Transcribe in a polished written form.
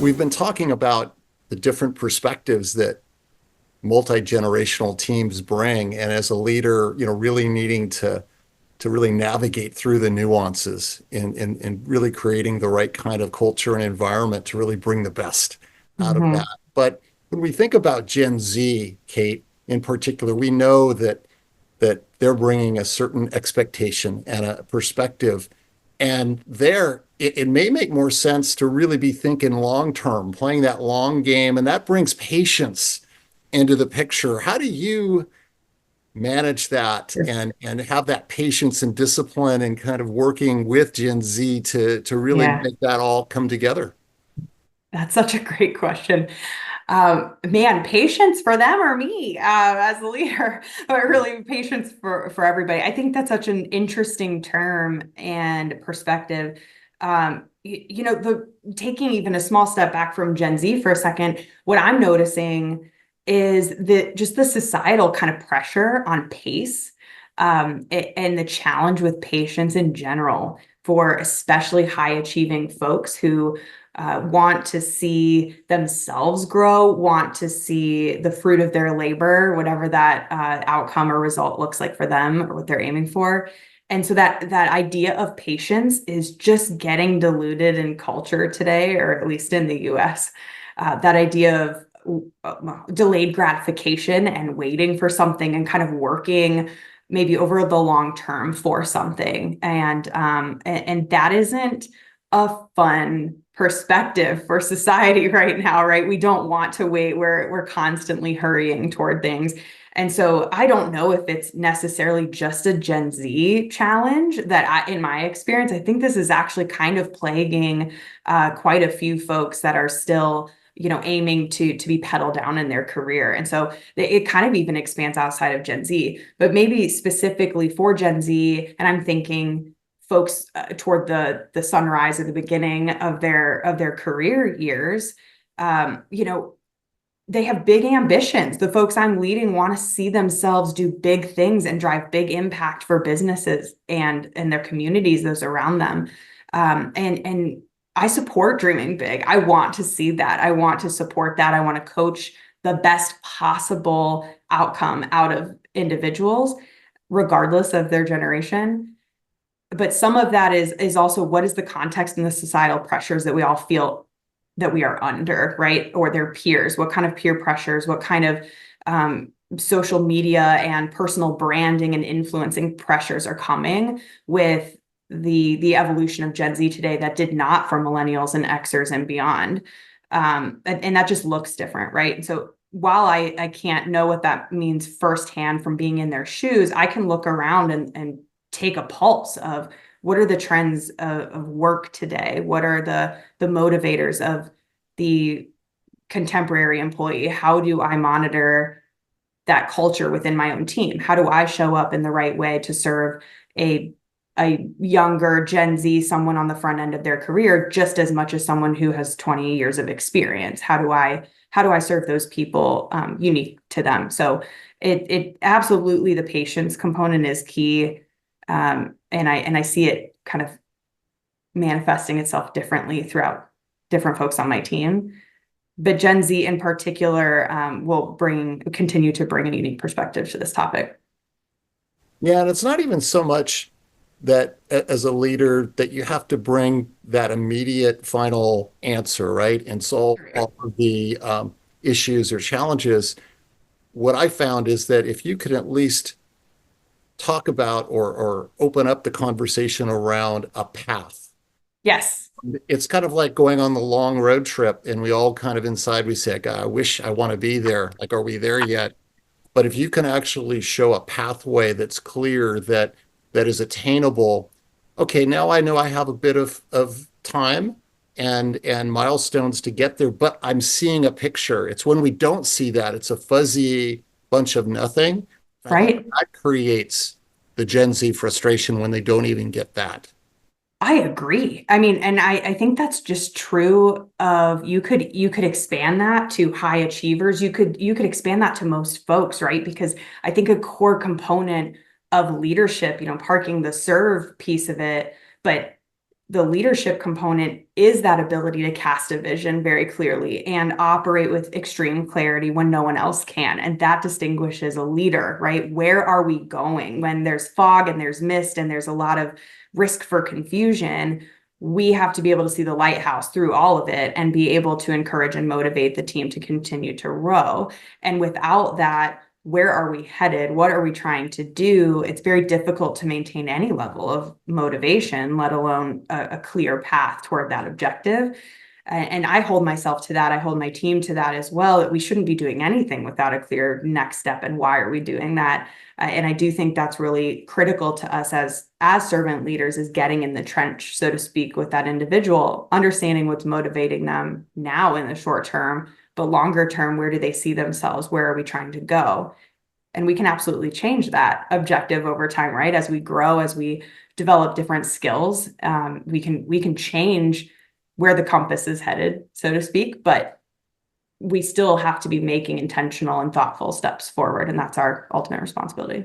we've been talking about the different perspectives that multi-generational teams bring, and as a leader, really needing to really navigate through the nuances and really creating the right kind of culture and environment to really bring the best out of that. Hmm. But when we think about Gen Z, Kate, in particular, we know that they're bringing a certain expectation and a perspective. And it may make more sense to really be thinking long term, playing that long game, and that brings patience into the picture. How do you manage that and have that patience and discipline and kind of working with Gen Z to really Yeah, make that all come together? that's such a great question. Man, patience for them or me as a leader, but really patience for everybody. I think that's such an interesting term and perspective. The taking even a small step back from Gen Z for a second, what I'm noticing is that just the societal kind of pressure on pace, and the challenge with patience in general for especially high achieving folks who want to see themselves grow, want to see the fruit of their labor, whatever that outcome or result looks like for them or what they're aiming for. And so that idea of patience is just getting diluted in culture today, or at least in the US. That idea of delayed gratification and waiting for something and kind of working maybe over the long term for something. And that isn't a fun perspective for society right now, right? We don't want to wait. We're constantly hurrying toward things. And so I don't know if it's necessarily just a Gen Z challenge in my experience, I think this is actually kind of plaguing quite a few folks that are still, aiming to be pedal down in their career. And so it kind of even expands outside of Gen Z, but maybe specifically for Gen Z. And I'm thinking folks toward the sunrise at the beginning of their career years, they have big ambitions. The folks I'm leading want to see themselves do big things and drive big impact for businesses and their communities, those around them. And I support dreaming big. I want to see that. I want to support that. I want to coach the best possible outcome out of individuals, regardless of their generation. But some of that is also what is the context and the societal pressures that we all feel that we are under, right? Or their peers, what kind of peer pressures, what kind of social media and personal branding and influencing pressures are coming with the evolution of Gen Z today that did not for millennials and Xers and beyond. And that just looks different, right? And so while I can't know what that means firsthand from being in their shoes, I can look around and take a pulse of what are the trends of work today? What are the motivators of the contemporary employee? How do I monitor that culture within my own team? How do I show up in the right way to serve a a younger Gen Z, someone on the front end of their career, just as much as someone who has 20 years of experience? How do I serve those people unique to them? So it absolutely, the patience component is key. And I see it kind of manifesting itself differently throughout different folks on my team. But Gen Z in particular will continue to bring a unique perspective to this topic. Yeah, and it's not even so much that as a leader that you have to bring that immediate final answer, right? And solve all of the issues or challenges. What I found is that if you could at least talk about or open up the conversation around a path, Yes. it's kind of like going on the long road trip, and we all kind of inside we say, God, I wish I want to be there. Like, are we there yet? But if you can actually show a pathway that's clear, that is attainable, okay, now I know I have a bit of time and milestones to get there, but I'm seeing a picture. It's when we don't see that, it's a fuzzy bunch of nothing. I think Right. that creates the Gen Z frustration when they don't even get that. I agree. I mean, and I think that's just true of you could expand that to high achievers. You could expand that to most folks, right? Because I think a core component of leadership, parking the serve piece of it, but the leadership component is that ability to cast a vision very clearly and operate with extreme clarity when no one else can. And that distinguishes a leader, right? Where are we going when there's fog and there's mist and there's a lot of risk for confusion? We have to be able to see the lighthouse through all of it and be able to encourage and motivate the team to continue to row. And without that, where are we headed? What are we trying to do? It's very difficult to maintain any level of motivation, let alone a clear path toward that objective. And I hold myself to that. I hold my team to that as well, that we shouldn't be doing anything without a clear next step. And why are we doing that? And I do think that's really critical to us as servant leaders, is getting in the trench, so to speak, with that individual, understanding what's motivating them now in the short term, but longer term, where do they see themselves? Where are we trying to go? And we can absolutely change that objective over time, right? As we grow, as we develop different skills, we can change where the compass is headed, so to speak, but we still have to be making intentional and thoughtful steps forward. And that's our ultimate responsibility.